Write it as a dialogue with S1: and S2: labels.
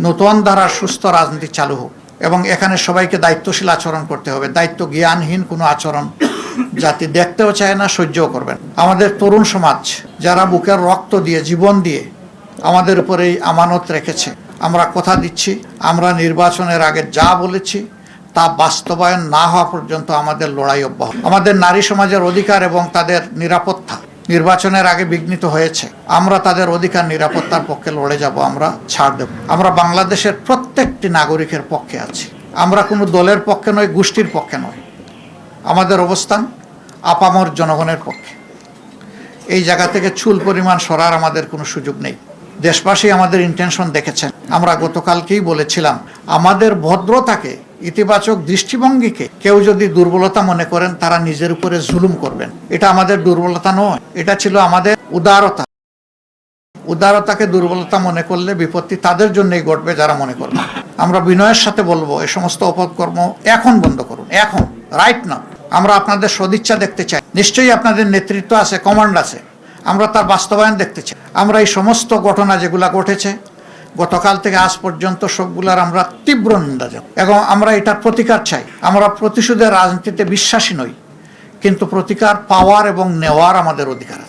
S1: নতুন ধারার সুস্থ রাজনীতি চালু হোক এবং এখানে সবাইকে দায়িত্বশীল আচরণ করতে হবে। দায়িত্ব জ্ঞানহীন কোনো আচরণ জাতি দেখতেও চায় না, সহ্যও করবেন। আমাদের তরুণ সমাজ যারা বুকের রক্ত দিয়ে, জীবন দিয়ে আমাদের উপরে এই আমানত রেখেছে, আমরা কথা দিচ্ছি, আমরা নির্বাচনের আগে যা বলেছি তা বাস্তবায়ন না হওয়া পর্যন্ত আমাদের লড়াই অব্যাহত। আমাদের নারী সমাজের অধিকার এবং তাদের নিরাপত্তা নির্বাচনের আগে বিঘ্নিত হয়েছে। আমরা তাদের অধিকার নিরাপত্তার পক্ষে লড়ে যাব, আমরা ছাড় দেব। আমরা বাংলাদেশের প্রত্যেকটি নাগরিকের পক্ষে আছি। আমরা কোনো দলের পক্ষে নয়, গোষ্ঠীর পক্ষে নয়। আমাদের অবস্থান আপামর জনগণের পক্ষে। এই জায়গা থেকে চুল পরিমাণ সরার আমাদের কোনো সুযোগ নেই। দেশবাসী আমাদের ইন্টেনশন দেখেছেন। আমরা গতকালকেই বলেছিলাম, আমাদের ভদ্রতাকে, ইতিবাচক দৃষ্টিভঙ্গিকে কেউ যদি দুর্বলতা মনে করেন, তারা নিজের উপরে জুলুম করবেন। এটা আমাদের দুর্বলতা নয়, এটা ছিল আমাদের উদারতা। উদারতাকে দুর্বলতা মনে করলে বিপত্তি তাদের জন্যই ঘটবে যারা মনে করবে। আমরা বিনয়ের সাথে বলবো, এই সমস্ত অপকর্ম এখন বন্ধ করুন, এখন, রাইট না। আমরা আপনাদের সদিচ্ছা দেখতে চাই। নিশ্চয়ই আপনাদের নেতৃত্ব আছে, কমান্ড আছে, আমরা তার বাস্তবায়ন দেখতে চাই। আমরা এই সমস্ত ঘটনা যেগুলা ঘটেছে গতকাল থেকে আজ পর্যন্ত সবগুলার আমরা তীব্র নিন্দা জানাই এবং আমরা এটার প্রতিকার চাই। আমরা প্রতিশোধের রাজনীতিতে বিশ্বাসী নই, কিন্তু প্রতিকার পাওয়ার এবং নেওয়ার আমাদের অধিকার আছে।